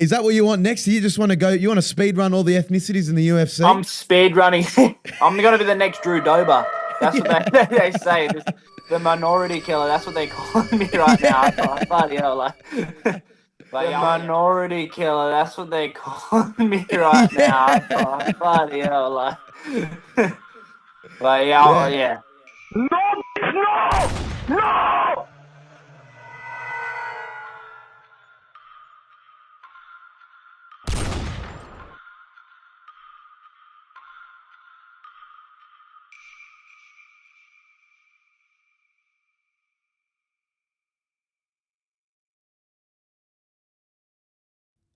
Is that what you want next? You just want to go, you want to speed run all the ethnicities in the UFC? I'm speed running. I'm going to be the next Drew Dober. That's what they say. The minority killer. That's what they call me right now. Bloody hell, like, the minority killer. That's what they call me right now. Bloody hell, like. But yeah. No!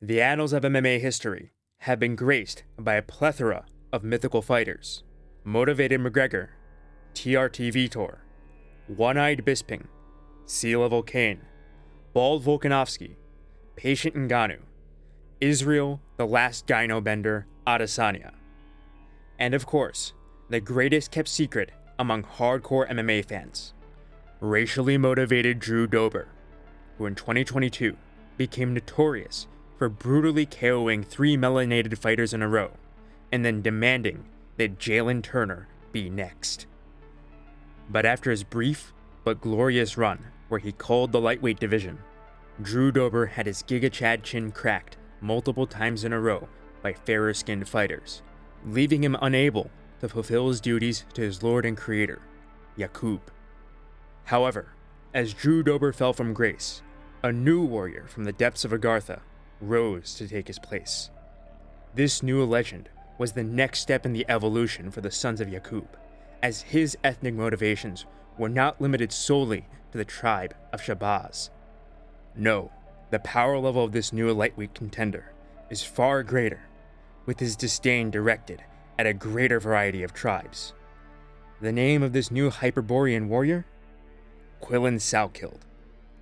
The annals of MMA history have been graced by a plethora of mythical fighters: Motivated McGregor, TRT Vitor, One-Eyed Bisping, Sea-Level Kane, Bald Volkanovski, Patient Ngannou, Israel the Last Gyno Bender Adesanya, and of course, the greatest kept secret among hardcore MMA fans, racially motivated Drew Dober, who in 2022 became notorious for brutally KOing 3 melanated fighters in a row, and then demanding that Jalen Turner be next. But after his brief but glorious run where he culled the lightweight division, Drew Dober had his Giga Chad chin cracked multiple times in a row by fairer-skinned fighters, leaving him unable to fulfill his duties to his lord and creator, Yakub. However, as Drew Dober fell from grace, a new warrior from the depths of Agartha rose to take his place. This new legend was the next step in the evolution for the Sons of Yakub, as his ethnic motivations were not limited solely to the tribe of Shabazz. No, the power level of this new lightweight contender is far greater, with his disdain directed at a greater variety of tribes. The name of this new Hyperborean warrior? Quillan Salkilld,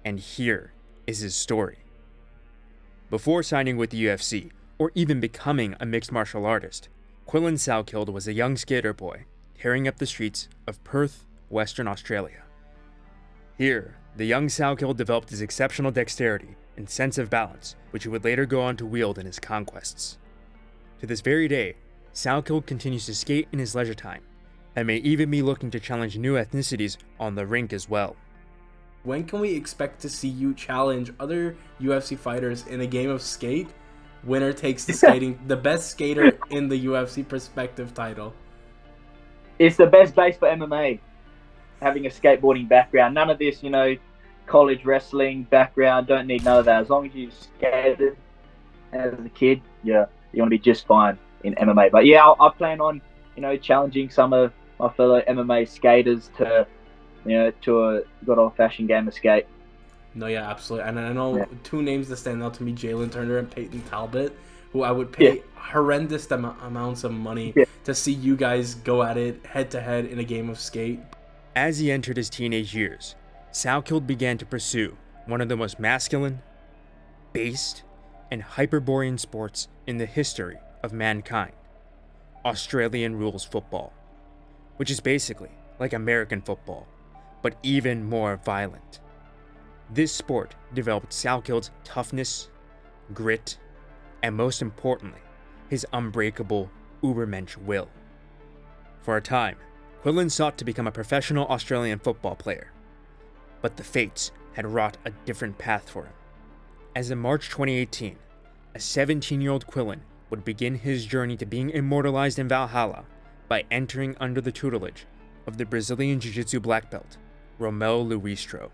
and here is his story. Before signing with the UFC, or even becoming a mixed martial artist, Quillan Salkilld was a young skater boy tearing up the streets of Perth, Western Australia. Here, the young Salkilld developed his exceptional dexterity and sense of balance, which he would later go on to wield in his conquests. To this very day, Salkilld continues to skate in his leisure time, and may even be looking to challenge new ethnicities on the rink as well. When can we expect to see you challenge other UFC fighters in a game of skate? Winner takes the best skater in the UFC perspective title. It's the best base for MMA, having a skateboarding background. None of this, college wrestling background. Don't need none of that. As long as you skated as a kid, yeah, you want to be just fine in MMA. But yeah, I plan on, challenging some of my fellow MMA skaters to a good old-fashioned game of skate. No, yeah, absolutely. And I know two names that stand out to me, Jalen Turner and Peyton Talbot, who I would pay horrendous amounts of money to see you guys go at it head-to-head in a game of skate. As he entered his teenage years, Salkilld began to pursue one of the most masculine, based, and hyperborean sports in the history of mankind, Australian rules football, which is basically like American football, but even more violent. This sport developed Salkild's toughness, grit, and most importantly, his unbreakable Ubermensch will. For a time, Quillan sought to become a professional Australian football player, but the fates had wrought a different path for him. As in March 2018, a 17-year-old Quillan would begin his journey to being immortalized in Valhalla by entering under the tutelage of the Brazilian Jiu-Jitsu black belt, Romel Luistro.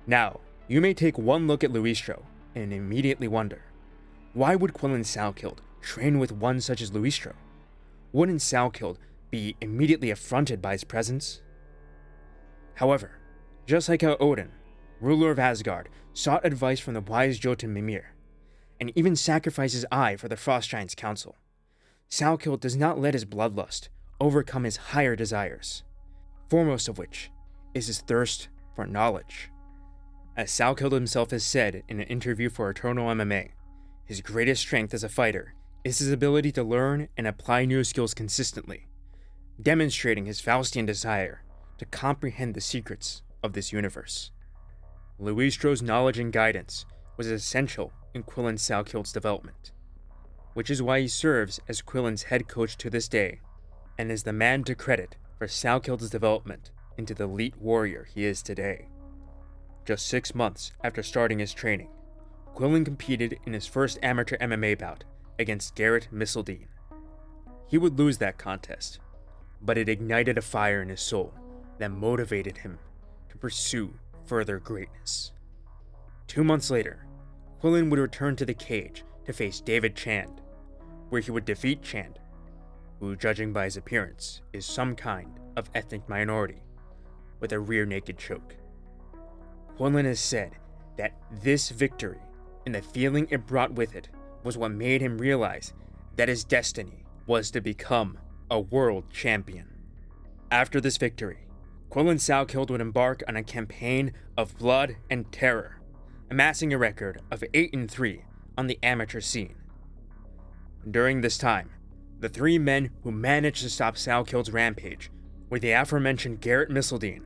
Now, you may take one look at Luistro and immediately wonder, why would Quillan Salkilld train with one such as Luistro? Wouldn't Salkilld be immediately affronted by his presence? However, just like how Odin, ruler of Asgard, sought advice from the wise Jotun Mimir, and even sacrificed his eye for the Frost Giants' counsel, Salkilld does not let his bloodlust overcome his higher desires, foremost of which is his thirst for knowledge. As Salkilld himself has said in an interview for Eternal MMA, his greatest strength as a fighter is his ability to learn and apply new skills consistently, demonstrating his Faustian desire to comprehend the secrets of this universe. Luistro's knowledge and guidance was essential in Quillan Salkild's development, which is why he serves as Quillan's head coach to this day, and is the man to credit for Salkild's development into the elite warrior he is today. Just 6 months after starting his training, Quillan competed in his first amateur MMA bout against Garrett Missildine. He would lose that contest, but it ignited a fire in his soul that motivated him to pursue further greatness. 2 months later, Quillan would return to the cage to face David Chand, where he would defeat Chand, who, judging by his appearance, is some kind of ethnic minority, with a rear naked choke. Quillan has said that this victory and the feeling it brought with it was what made him realize that his destiny was to become a world champion. After this victory, Quillan Salkilld would embark on a campaign of blood and terror, amassing a record of 8-3 on the amateur scene. During this time, the 3 men who managed to stop Salkild's rampage were the aforementioned Garrett Missildine,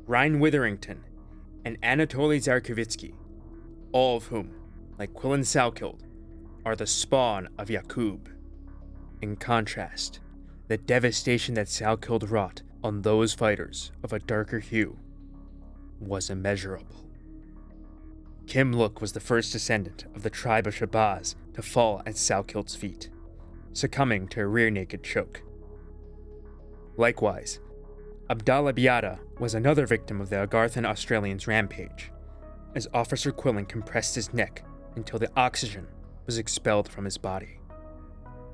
Ryan Witherington, and Anatoly Zarkovitsky, all of whom, like Quillan Salkilld, are the spawn of Yakub. In contrast, the devastation that Salkilld wrought on those fighters of a darker hue was immeasurable. Kim Luk was the first descendant of the tribe of Shabazz to fall at Salkild's feet, succumbing to a rear naked choke. Likewise, Abdallah Biada was another victim of the Agarthan Australians' rampage, as Officer Quillan compressed his neck until the oxygen was expelled from his body.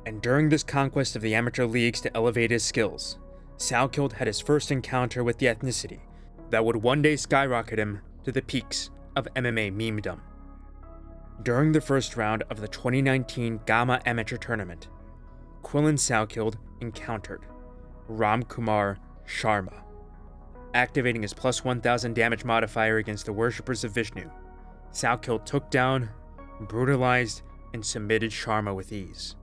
And during this conquest of the amateur leagues to elevate his skills, Salkilld had his first encounter with the ethnicity that would one day skyrocket him to the peaks of MMA memedom. During the first round of the 2019 Gamma Amateur Tournament, Quillan Salkilld encountered Ram Kumar Sharma. Activating his plus 1000 damage modifier against the worshippers of Vishnu, Salkilld took down, brutalized, and submitted Sharma with ease.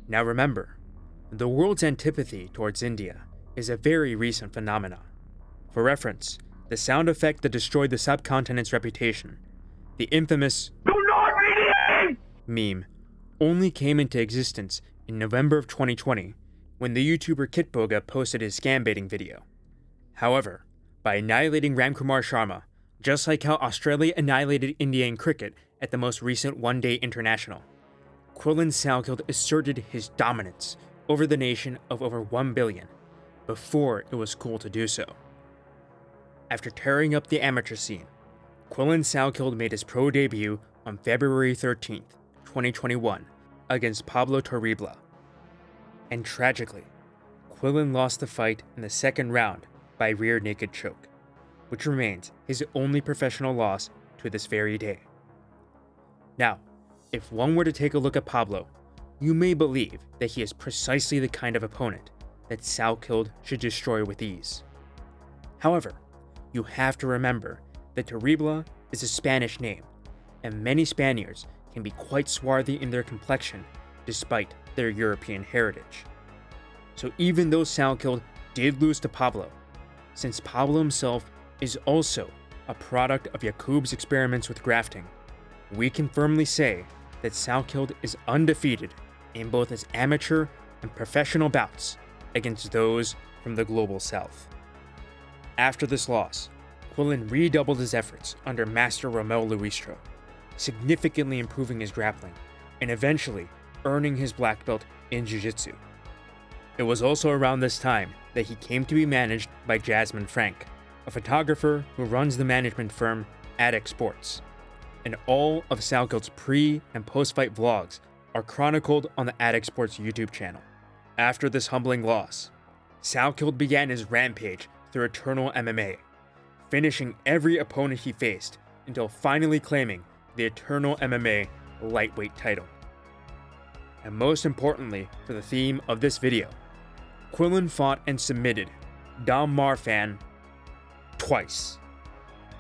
Now remember, the world's antipathy towards India is a very recent phenomenon. For reference, the sound effect that destroyed the subcontinent's reputation, the infamous "Do not read meme, only came into existence in November of 2020 when the YouTuber Kitboga posted his scam baiting video. However, by annihilating Ramkumar Sharma, just like how Australia annihilated India in cricket at the most recent one-day international, Quillan Salkilld asserted his dominance over the nation of over 1 billion before it was cool to do so. After tearing up the amateur scene, Quillan Salkilld made his pro debut on February 13th, 2021 against Pablo Toribla. And tragically, Quillan lost the fight in the second round by rear naked choke, which remains his only professional loss to this very day. Now, if one were to take a look at Pablo, you may believe that he is precisely the kind of opponent that Salkilld should destroy with ease. However, you have to remember that Toribla is a Spanish name, and many Spaniards can be quite swarthy in their complexion despite their European heritage. So even though Salkilld did lose to Pablo, since Pablo himself is also a product of Yakub's experiments with grafting, we can firmly say that Salkilld is undefeated in both his amateur and professional bouts against those from the global south. After this loss, Quillan redoubled his efforts under Master Romel Luistro, significantly improving his grappling and eventually earning his black belt in jiu-jitsu. It was also around this time that he came to be managed by Jasmine Frank, a photographer who runs the management firm Addict Sports, and all of Salkild's pre- and post-fight vlogs are chronicled on the Addict Sports YouTube channel. After this humbling loss, Salkilld began his rampage through Eternal MMA, finishing every opponent he faced until finally claiming the Eternal MMA lightweight title. And most importantly for the theme of this video, Quillan fought and submitted Dom Marfan twice.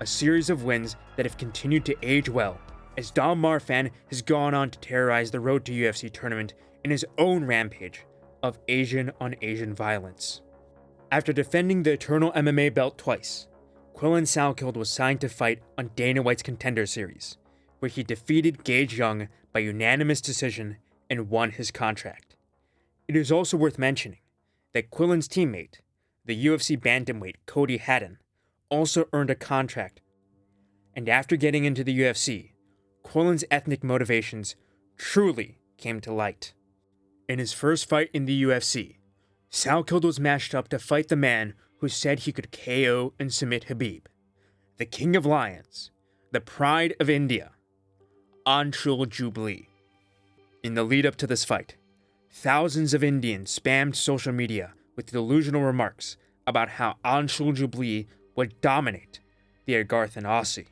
A series of wins that have continued to age well, as Dom Marfan has gone on to terrorize the road to UFC tournament in his own rampage of Asian on Asian violence. After defending the Eternal MMA belt twice, Quillan Salkilld was signed to fight on Dana White's Contender Series, where he defeated Gage Young by unanimous decision and won his contract. It is also worth mentioning that Quillan's teammate, the UFC bantamweight Cody Haddon, also earned a contract. And after getting into the UFC, Quillan's ethnic motivations truly came to light. In his first fight in the UFC, Salkilld was matched up to fight the man who said he could KO and submit Khabib, the King of Lions, the pride of India, Anshul Jubilee. In the lead up to this fight, thousands of Indians spammed social media with delusional remarks about how Anshul Jubilee would dominate the Agarthan Aussie.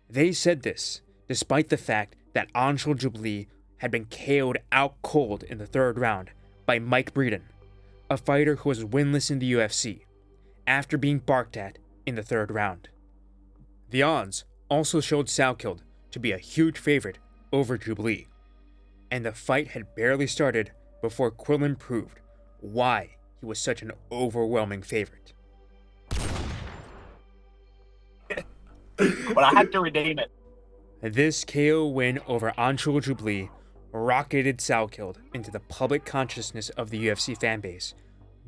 They said this despite the fact that Anshul Jubilee had been KO'd out cold in the third round by Mike Breeden, a fighter who was winless in the UFC, after being barked at in the third round. The odds also showed Salkilld to be a huge favorite over Jubilee, and the fight had barely started before Quillan proved why he was such an overwhelming favorite. But I had to redeem it. This KO win over Anshul Jubilee rocketed Salkilld into the public consciousness of the UFC fanbase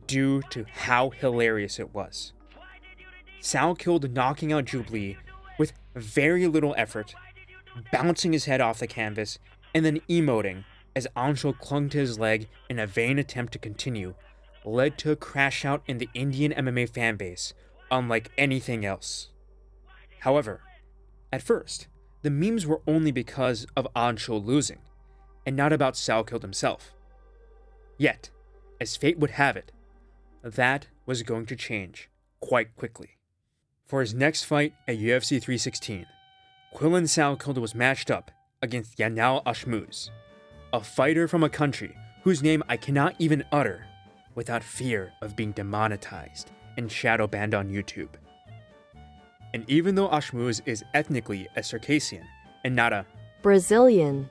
due to how hilarious it was. Salkilld knocking out Jubilee with very little effort, bouncing his head off the canvas, and then emoting as Anshul clung to his leg in a vain attempt to continue, led to a crash out in the Indian MMA fanbase unlike anything else. However, at first, the memes were only because of Anshul losing, and not about Salkilld himself. Yet, as fate would have it, that was going to change quite quickly. For his next fight at UFC 316, Quillan Salkilld was matched up against Yanal Ashmuz, a fighter from a country whose name I cannot even utter without fear of being demonetized and shadow banned on YouTube. And even though Ashmuz is ethnically a Circassian and not a Brazilian,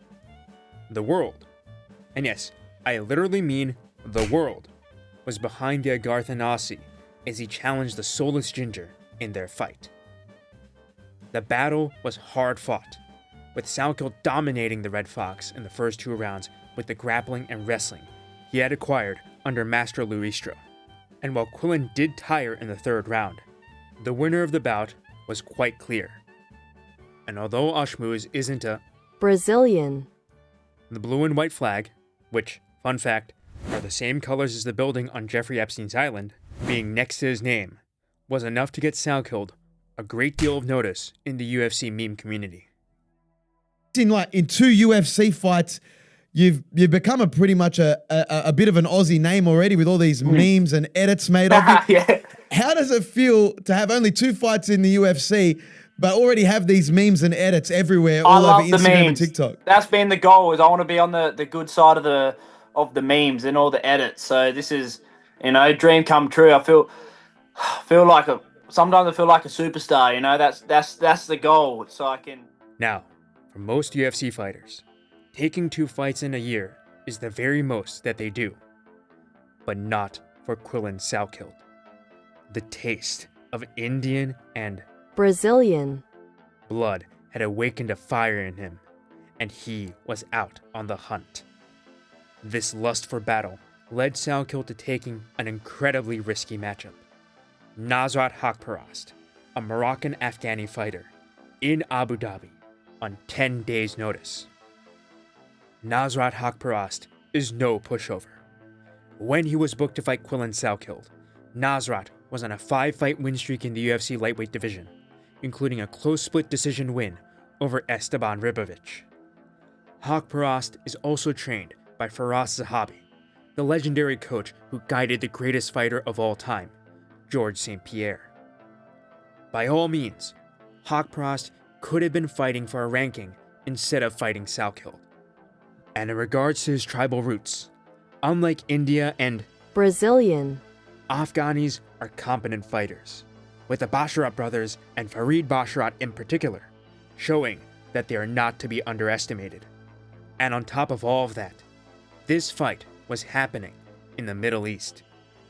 the world, and yes, I literally mean the world, was behind the Agarthan Aussie as he challenged the soulless Ginger in their fight. The battle was hard fought, with Salkilld dominating the Red Fox in the first two rounds with the grappling and wrestling he had acquired under Master Luistro. And while Quillan did tire in the third round, the winner of the bout was quite clear. And although Ashmuz isn't a Brazilian, the blue and white flag, which, fun fact, are the same colors as the building on Jeffrey Epstein's island, being next to his name, was enough to get Salkilld a great deal of notice in the UFC meme community. In two UFC fights, you've become a pretty much a bit of an Aussie name already with all these memes and edits made of you. Yeah. How does it feel to have only two fights in the UFC, but already have these memes and edits everywhere, all over Instagram and TikTok? That's been the goal. Is I want to be on the good side of the memes and all the edits. So this is, dream come true. I feel like sometimes I feel like a superstar. That's the goal. So I can. Now, for most UFC fighters, taking two fights in a year is the very most that they do, but not for Quillan Salkilld. The taste of Indian and Brazilian blood had awakened a fire in him, and he was out on the hunt. This lust for battle led Salkilld to taking an incredibly risky matchup. Nasrat Haqparast, a Moroccan Afghani fighter, in Abu Dhabi on 10 days' notice. Nasrat Haqparast is no pushover. When he was booked to fight Quillan Salkilld, Nasrat was on a 5-fight win streak in the UFC lightweight division, including a close split decision win over Esteban Ribovic. Haqparast is also trained by Firas Zahabi, the legendary coach who guided the greatest fighter of all time, Georges St. Pierre. By all means, Haqparast could have been fighting for a ranking instead of fighting Salkilld. And in regards to his tribal roots, unlike India and Brazilian, Afghanis are competent fighters, with the Basharat brothers and Farid Basharat in particular, showing that they are not to be underestimated. And on top of all of that, this fight was happening in the Middle East,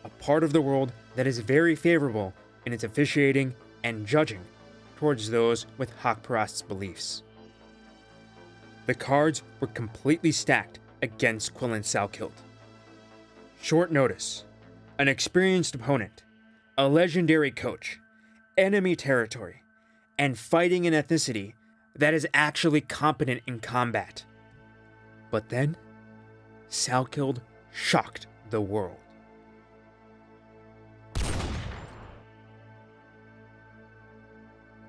a part of the world that is very favorable in its officiating and judging towards those with Haqparast's beliefs. The cards were completely stacked against Quillan Salkilld. Short notice, an experienced opponent, a legendary coach, enemy territory, and fighting an ethnicity that is actually competent in combat. But then, Salkilld shocked the world.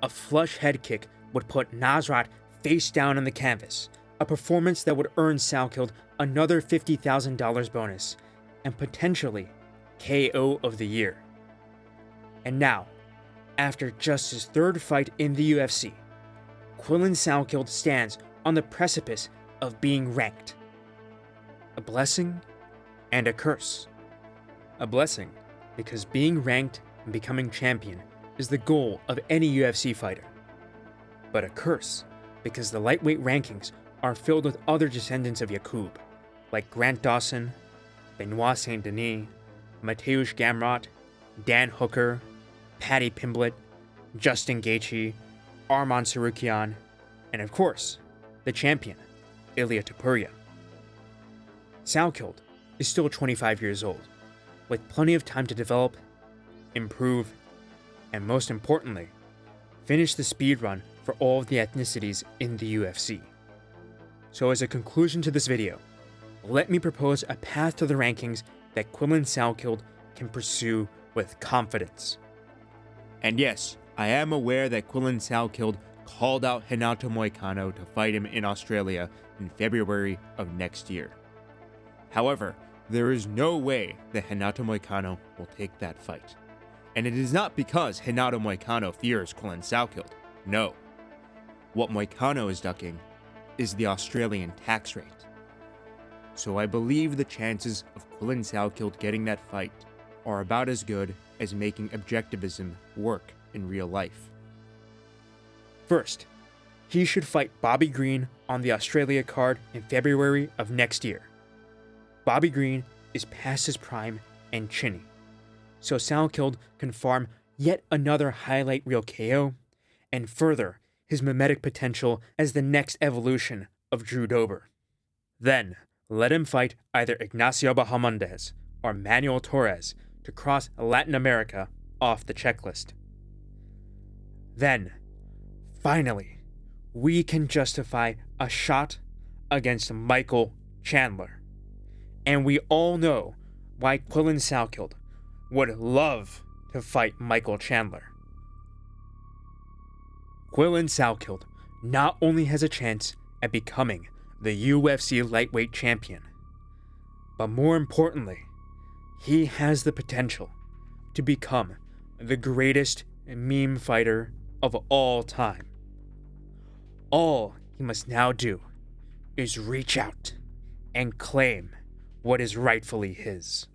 A flush head kick would put Nasrat face down on the canvas, a performance that would earn Salkilld another $50,000 bonus, and potentially KO of the year. And now, after just his third fight in the UFC, Quillan Salkilld stands on the precipice of being ranked. A blessing and a curse. A blessing because being ranked and becoming champion is the goal of any UFC fighter. But a curse because the lightweight rankings are filled with other descendants of Yakub, like Grant Dawson, Benoit Saint Denis, Mateusz Gamrot, Dan Hooker, Paddy Pimblett, Justin Gaethje, Arman Tsarukyan, and of course, the champion, Ilia Topuria. Salkilld is still 25 years old, with plenty of time to develop, improve, and most importantly, finish the speed run for all of the ethnicities in the UFC. So as a conclusion to this video, let me propose a path to the rankings that Quillan Salkilld can pursue with confidence. And yes, I am aware that Quillan Salkilld called out Renato Moicano to fight him in Australia in February of next year. However, there is no way that Renato Moicano will take that fight. And it is not because Renato Moicano fears Quillan Salkilld. No. What Moicano is ducking is the Australian tax rate. So I believe the chances of Quillan Salkilld getting that fight are about as good as making objectivism work in real life. First, he should fight Bobby Green on the Australia card in February of next year. Bobby Green is past his prime and chinny, so Salkilld can farm yet another highlight reel KO and further his mimetic potential as the next evolution of Drew Dober. Then, let him fight either Ignacio Bahamondes or Manuel Torres to cross Latin America off the checklist. Then, finally, we can justify a shot against Michael Chandler. And we all know why Quillan Salkilld would love to fight Michael Chandler. Quillan Salkilld not only has a chance at becoming the UFC lightweight champion, but more importantly, he has the potential to become the greatest meme fighter of all time. All he must now do is reach out and claim what is rightfully his.